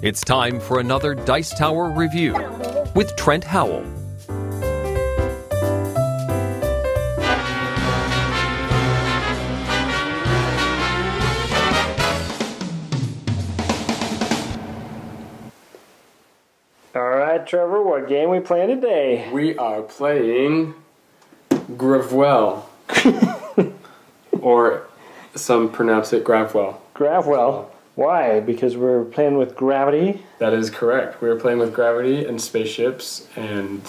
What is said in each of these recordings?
It's time for another Dice Tower review with Trent Howell. All right, Trevor, what game we playing today? We are playing Gravwell, or some pronounce it Gravwell. Gravwell. Why? Because we're playing with gravity? That is correct. We are playing with gravity and spaceships, and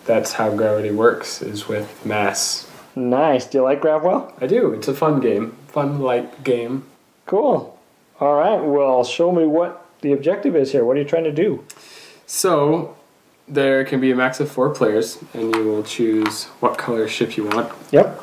that's how gravity works, is with mass. Nice. Do you like Gravwell? I do. It's a fun game. Fun, light game. Cool. All right, well, show me what the objective is here. What are you trying to do? So, there can be a max of 4 players, and you will choose what color ship you want. Yep.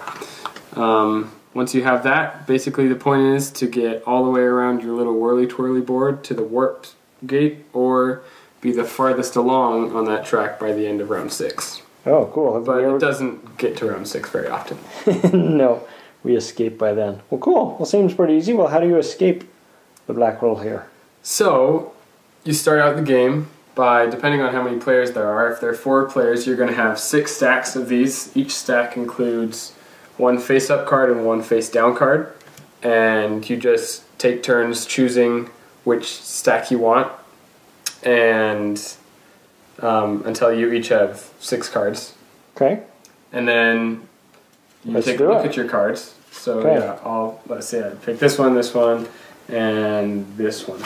Once you have that, basically the point is to get all the way around your little whirly-twirly board to the warp gate, or be the farthest along on that track by the end of round 6. Oh, cool. But it doesn't get to round 6 very often. No, we escape by then. Well, cool. Well, seems pretty easy. Well, how do you escape the black hole here? So, you start out the game by, depending on how many players there are, if there are 4 players, you're going to have 6 stacks of these. Each stack includes 1 face-up card and 1 face-down card, and you just take turns choosing which stack you want, and until you each have 6 cards. Okay. And then you take a look at your cards. So yeah, let's say I pick this one, and this one.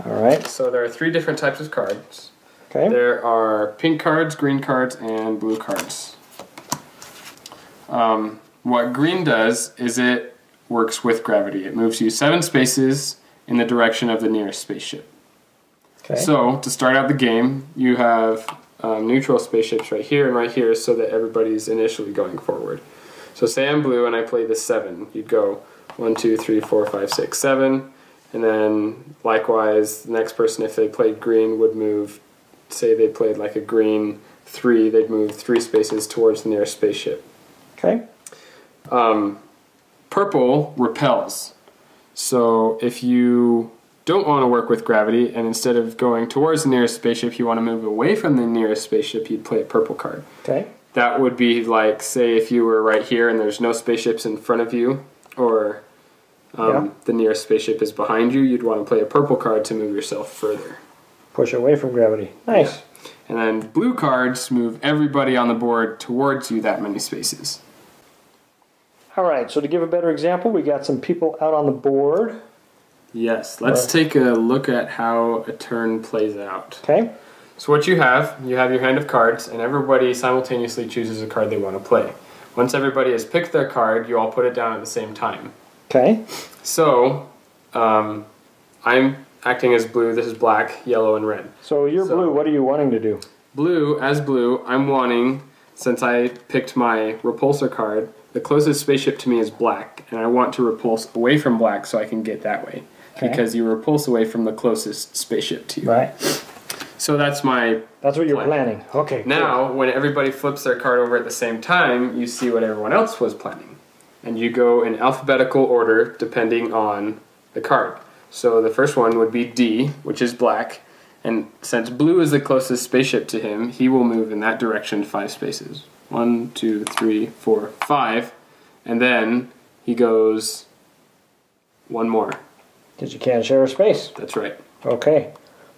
All right. So there are 3 different types of cards. Okay. There are pink cards, green cards, and blue cards. What green does is it works with gravity. It moves you 7 spaces in the direction of the nearest spaceship. Okay. So, to start out the game, you have neutral spaceships right here and right here so that everybody's initially going forward. So say I'm blue and I play the 7. You'd go 1, 2, 3, 4, 5, 6, 7. And then, likewise, the next person, if they played green, would move, say they played like a green 3, they'd move 3 spaces towards the nearest spaceship. Okay. Purple repels. So if you don't want to work with gravity, and instead of going towards the nearest spaceship, you want to move away from the nearest spaceship, you'd play a purple card. Okay. That would be like, say, if you were right here and there's no spaceships in front of you, or the nearest spaceship is behind you, you'd want to play a purple card to move yourself further. Push away from gravity. Nice. Yeah. And then blue cards move everybody on the board towards you that many spaces. All right, so to give a better example, we got some people out on the board. Yes, let's take a look at how a turn plays out. Okay. So what you have your hand of cards, and everybody simultaneously chooses a card they want to play. Once everybody has picked their card, you all put it down at the same time. Okay. So, I'm acting as blue, this is black, yellow, and red. So you're blue, what are you wanting to do? Blue, I'm wanting, since I picked my repulsor card, the closest spaceship to me is black, and I want to repulse away from black so I can get that way. Okay. Because you repulse away from the closest spaceship to you. Right. So that's what you're planning. Okay. Now, when everybody flips their card over at the same time, you see what everyone else was planning. And you go in alphabetical order depending on the card. So the first one would be D, which is black. And since blue is the closest spaceship to him, he will move in that direction 5 spaces. 1, 2, 3, 4, 5. And then he goes 1 more. Because you can't share a space. That's right. Okay.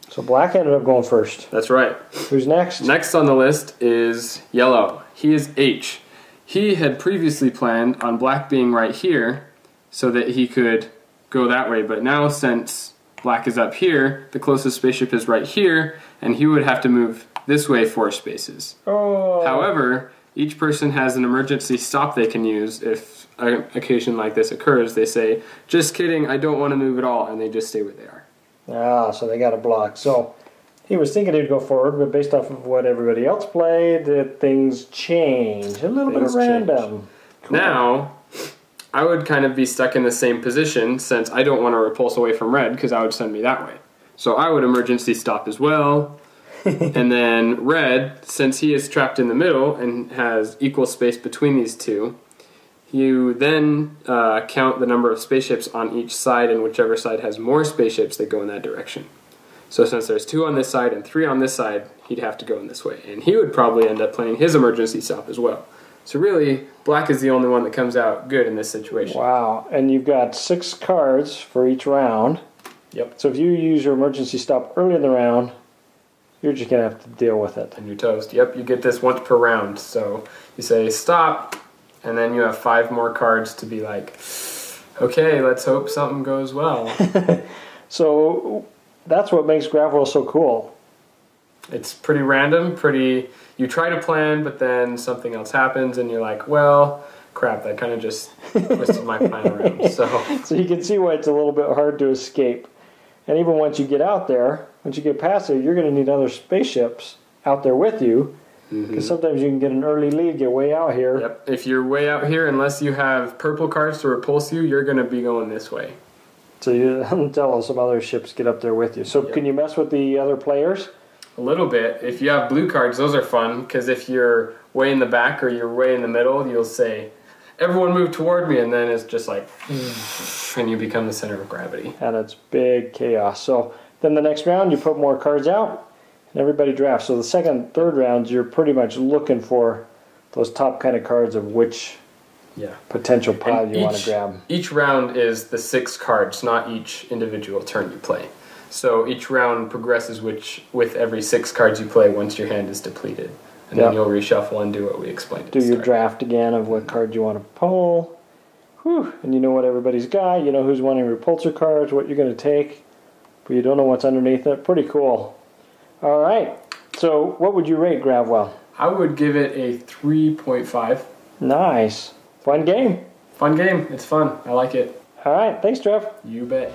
So black ended up going first. That's right. Who's next? Next on the list is yellow. He is H. He had previously planned on black being right here so that he could go that way. But now since black is up here, the closest spaceship is right here, and he would have to move this way 4 spaces. Oh. However, each person has an emergency stop they can use if an occasion like this occurs. They say, just kidding, I don't want to move at all, and they just stay where they are. Ah, so they got a block. So he was thinking he'd go forward, but based off of what everybody else played, things change. A little bit of random. Cool. Now, I would kind of be stuck in the same position since I don't want to repulse away from red because that would send me that way. So I would emergency stop as well. And then red, since he is trapped in the middle and has equal space between these two, You then count the number of spaceships on each side, and whichever side has more spaceships, they go in that direction. So since there's 2 on this side and 3 on this side, he'd have to go in this way. And he would probably end up playing his emergency stop as well. So really, black is the only one that comes out good in this situation. Wow. And you've got 6 cards for each round. Yep. So if you use your emergency stop early in the round, you're just going to have to deal with it. And you're toast. Yep, you get this once per round. So you say stop, and then you have 5 more cards to be like, okay, let's hope something goes well. So that's what makes Gravwell so cool. It's pretty random, you try to plan, but then something else happens, and you're like, well, crap, that kind of just twisted my plan around. So you can see why it's a little bit hard to escape. And even once you get out there, once you get past there, you're going to need other spaceships out there with you, because sometimes you can get an early lead, get way out here. Yep, if you're way out here, unless you have purple cards to repulse you, you're going to be going this way. So you until some other ships get up there with you. So can you mess with the other players? A little bit. If you have blue cards, those are fun, because if you're way in the back or you're way in the middle, you'll say, everyone move toward me, and then it's just like, and you become the center of gravity. And it's big chaos. So then the next round, you put more cards out, and everybody drafts. So the second, third rounds, you're pretty much looking for those top kind of cards of which potential pile you want to grab. Each round is the 6 cards, not each individual turn you play. So each round progresses with every 6 cards you play once your hand is depleted. And then you'll reshuffle and do what we explained. Do your draft again of what card you want to pull. Whew. And you know what everybody's got. You know who's wanting repulsor cards, what you're going to take. But you don't know what's underneath it. Pretty cool. All right. So what would you rate Gravwell? I would give it a 3.5. Nice. Fun game. Fun game. It's fun. I like it. All right. Thanks, Trev. You bet.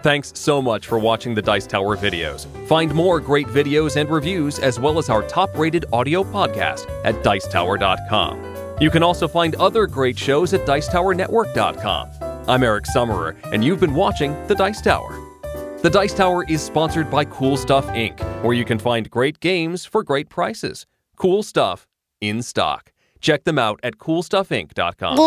Thanks so much for watching the Dice Tower videos. Find more great videos and reviews, as well as our top-rated audio podcast at Dicetower.com. You can also find other great shows at Dicetowernetwork.com. I'm Eric Summerer, and you've been watching The Dice Tower. The Dice Tower is sponsored by Cool Stuff Inc., where you can find great games for great prices. Cool stuff in stock. Check them out at CoolStuffInc.com.